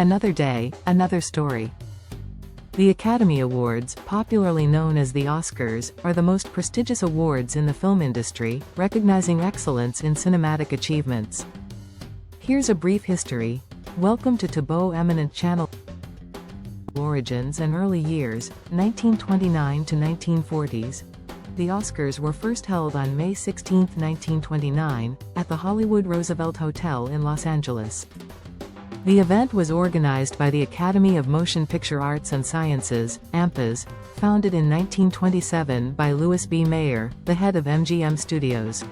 Another day, another story. The Academy Awards, popularly known as the Oscars, are the most prestigious awards in the film industry, recognizing excellence in cinematic achievements. Here's a brief history. Welcome to Tabo Eminent Channel. Origins and early years, 1929 to 1940s. The Oscars were first held on May 16, 1929, at the Hollywood Roosevelt Hotel in Los Angeles. The event was organized by the Academy of Motion Picture Arts and Sciences, AMPAS, founded in 1927 by Louis B. Mayer, the head of MGM Studios.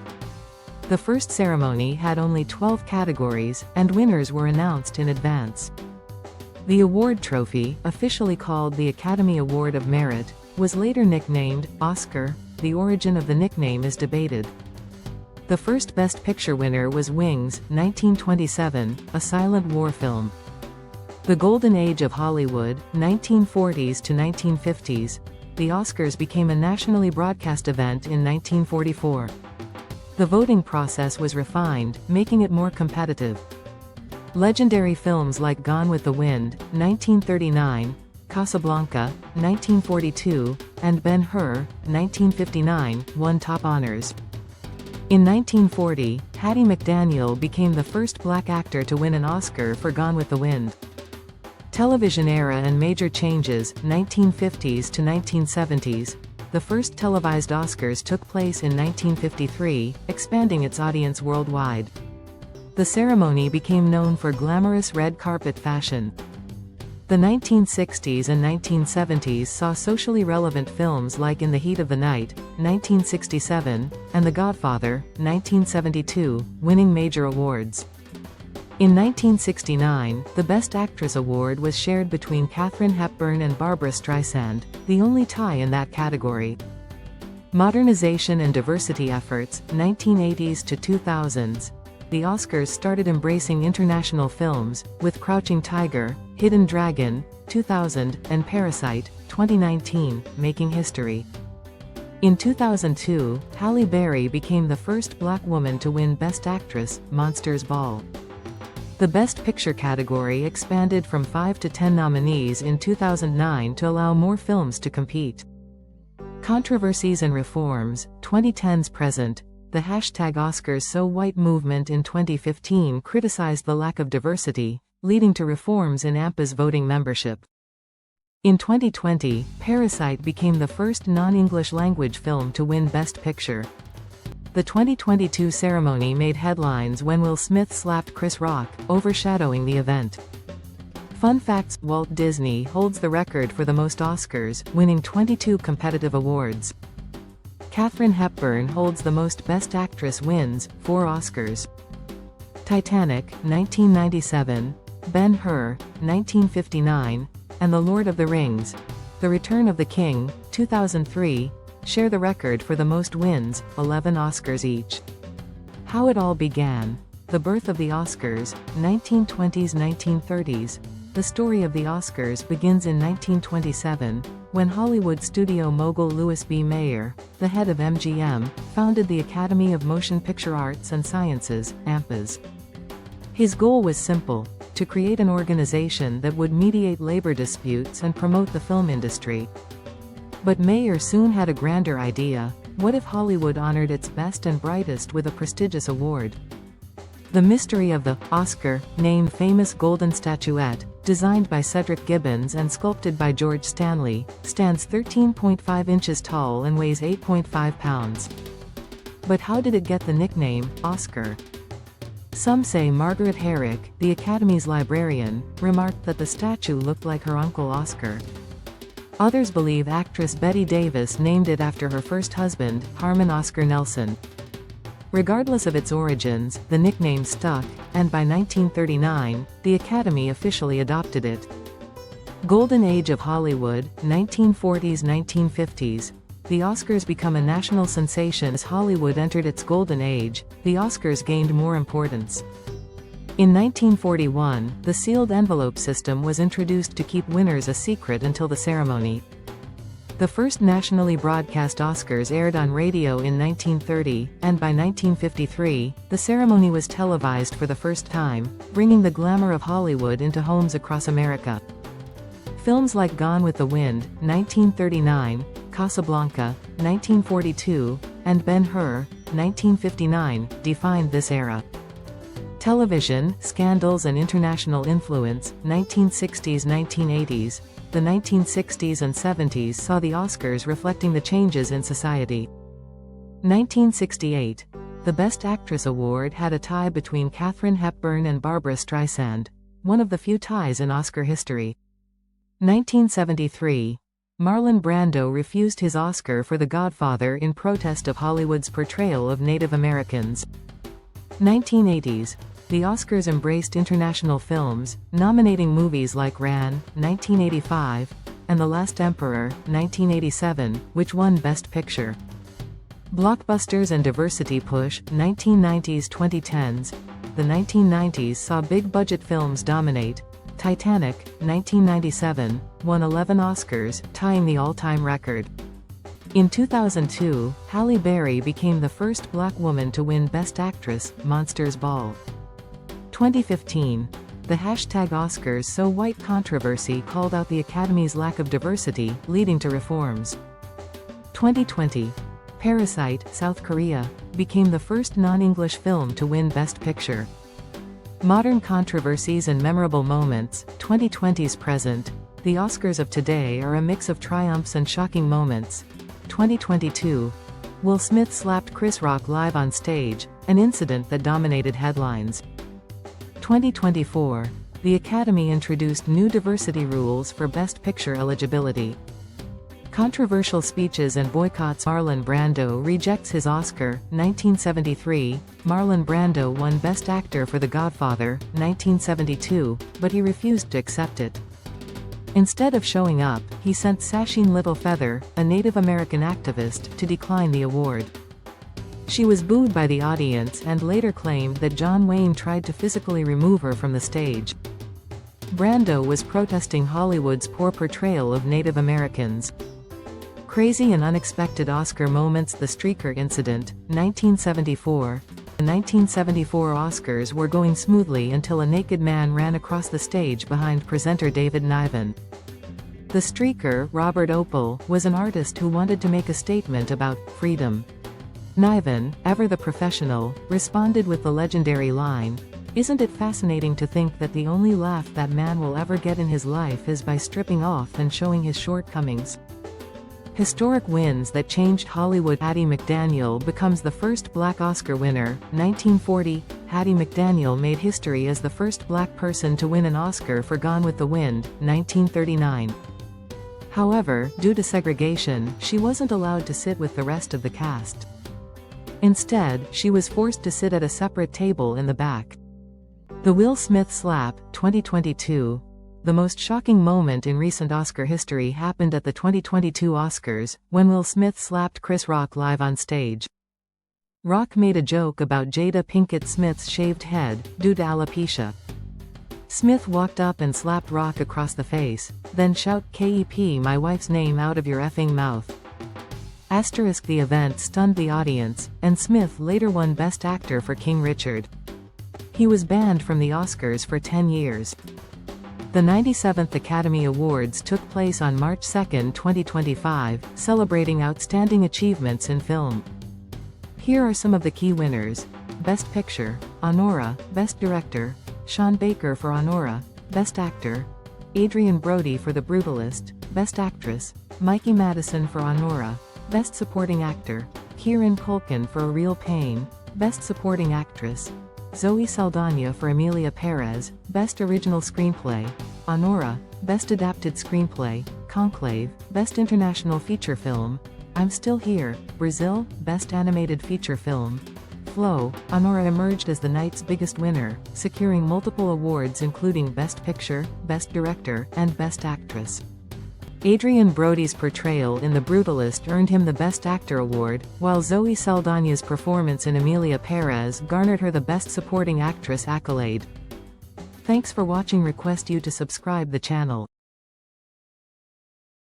The first ceremony had only 12 categories, and winners were announced in advance. The award trophy, officially called the Academy Award of Merit, was later nicknamed Oscar. The origin of the nickname is debated. The first Best Picture winner was Wings, 1927, a silent war film. The Golden Age of Hollywood, 1940s to 1950s. The Oscars became a nationally broadcast event in 1944. The voting process was refined, making it more competitive. Legendary films like Gone with the Wind, 1939, Casablanca, 1942, and Ben-Hur, 1959, won top honors. In 1940, Hattie McDaniel became the first black actor to win an Oscar for Gone with the Wind. Television era and major changes, 1950s to 1970s. The first televised Oscars took place in 1953, expanding its audience worldwide. The ceremony became known for glamorous red carpet fashion. The 1960s and 1970s saw socially relevant films like In the Heat of the Night, 1967, and The Godfather, 1972, winning major awards. In 1969, the Best Actress award was shared between Katharine Hepburn and Barbra Streisand, the only tie in that category. Modernization and diversity efforts, 1980s to 2000s. The Oscars started embracing international films, with Crouching Tiger, Hidden Dragon, 2000, and Parasite, 2019, making history. In 2002, Halle Berry became the first black woman to win Best Actress, Monsters Ball. The Best Picture category expanded from 5 to 10 nominees in 2009 to allow more films to compete. Controversies and reforms, 2010s present. The #OscarsSoWhite movement in 2015 criticized the lack of diversity, leading to reforms in AMPA's voting membership. In 2020, Parasite became the first non-English language film to win Best Picture. The 2022 ceremony made headlines when Will Smith slapped Chris Rock, overshadowing the event. Fun facts: Walt Disney holds the record for the most Oscars, winning 22 competitive awards. Katharine Hepburn holds the most Best Actress wins, 4 Oscars. Titanic, 1997, Ben-Hur, 1959, and The Lord of the Rings, The Return of the King, 2003, share the record for the most wins, 11 Oscars each. How it all began. The birth of the Oscars, 1920s-1930s. The story of the Oscars begins in 1927, when Hollywood studio mogul Louis B. Mayer, the head of MGM, founded the Academy of Motion Picture Arts and Sciences, AMPAS. His goal was simple: to create an organization that would mediate labor disputes and promote the film industry. But Mayer soon had a grander idea: what if Hollywood honored its best and brightest with a prestigious award? The mystery of the Oscar, named famous golden statuette, designed by Cedric Gibbons and sculpted by George Stanley, stands 13.5 inches tall and weighs 8.5 pounds. But how did it get the nickname, Oscar? Some say Margaret Herrick, the Academy's librarian, remarked that the statue looked like her uncle Oscar. Others believe actress Bette Davis named it after her first husband, Harmon Oscar Nelson. Regardless of its origins, the nickname stuck, and by 1939, the Academy officially adopted it. Golden Age of Hollywood, 1940s-1950s. The Oscars become a national sensation as Hollywood entered its golden age. The Oscars gained more importance. In 1941, the sealed envelope system was introduced to keep winners a secret until the ceremony. The first nationally broadcast Oscars aired on radio in 1930, and by 1953, the ceremony was televised for the first time, bringing the glamour of Hollywood into homes across America. Films like Gone with the Wind, 1939, Casablanca, 1942, and Ben-Hur, 1959, defined this era. Television, scandals and international influence, 1960s-1980s. The 1960s and 70s saw the Oscars reflecting the changes in society. 1968. The Best Actress award had a tie between Katharine Hepburn and Barbra Streisand, one of the few ties in Oscar history. 1973. Marlon Brando refused his Oscar for The Godfather in protest of Hollywood's portrayal of Native Americans. 1980s. The Oscars embraced international films, nominating movies like Ran, 1985, and The Last Emperor, 1987, which won Best Picture. Blockbusters and diversity push, 1990s-2010s. The 1990s saw big-budget films dominate. Titanic, 1997, won 11 Oscars, tying the all-time record. In 2002, Halle Berry became the first black woman to win Best Actress, Monsters Ball. 2015. The #OscarsSoWhite controversy called out the Academy's lack of diversity, leading to reforms. 2020. Parasite, South Korea, became the first non-English film to win Best Picture. Modern controversies and memorable moments, 2020's present. The Oscars of today are a mix of triumphs and shocking moments. 2022. Will Smith slapped Chris Rock live on stage, an incident that dominated headlines. 2024. The Academy introduced new diversity rules for Best Picture eligibility. Controversial speeches and boycotts. Marlon Brando rejects his Oscar, 1973. Marlon Brando won Best Actor for The Godfather, 1972, but he refused to accept it. Instead of showing up, he sent Sasheen Littlefeather, a Native American activist, to decline the award. She was booed by the audience and later claimed that John Wayne tried to physically remove her from the stage. Brando was protesting Hollywood's poor portrayal of Native Americans. Crazy and unexpected Oscar moments. The streaker incident, 1974. The 1974 Oscars were going smoothly until a naked man ran across the stage behind presenter David Niven. The streaker, Robert Opel, was an artist who wanted to make a statement about freedom. Niven, ever the professional, responded with the legendary line, "Isn't it fascinating to think that the only laugh that man will ever get in his life is by stripping off and showing his shortcomings?" Historic wins that changed Hollywood. Hattie McDaniel becomes the first black Oscar winner, 1940. Hattie McDaniel made history as the first black person to win an Oscar for Gone with the Wind, 1939. However, due to segregation, she wasn't allowed to sit with the rest of the cast. Instead, she was forced to sit at a separate table in the back. The Will Smith slap, 2022. The most shocking moment in recent Oscar history happened at the 2022 Oscars, when Will Smith slapped Chris Rock live on stage. Rock made a joke about Jada Pinkett Smith's shaved head, due to alopecia. Smith walked up and slapped Rock across the face, then shout "KEP my wife's name out of your effing mouth." The event stunned the audience, and Smith later won Best Actor for King Richard. He was banned from the Oscars for 10 years. The 97th Academy Awards took place on March 2, 2025, celebrating outstanding achievements in film. Here are some of the key winners. Best Picture, Honora, Best Director, Sean Baker for Honora, Best Actor, Adrian Brody for The Brutalist, Best Actress, Mikey Madison for Honora, Best Supporting Actor, Kieran Culkin for A Real Pain, Best Supporting Actress, Zoe Saldana for Emilia Perez, Best Original Screenplay, Honora, Best Adapted Screenplay, Conclave, Best International Feature Film, I'm Still Here, Brazil, Best Animated Feature Film. Flow, Honora emerged as the night's biggest winner, securing multiple awards including Best Picture, Best Director, and Best Actress. Adrian Brody's portrayal in The Brutalist earned him the Best Actor award, while Zoe Saldana's performance in Emilia Perez garnered her the Best Supporting Actress accolade. Thanks for watching. Request you to subscribe the channel.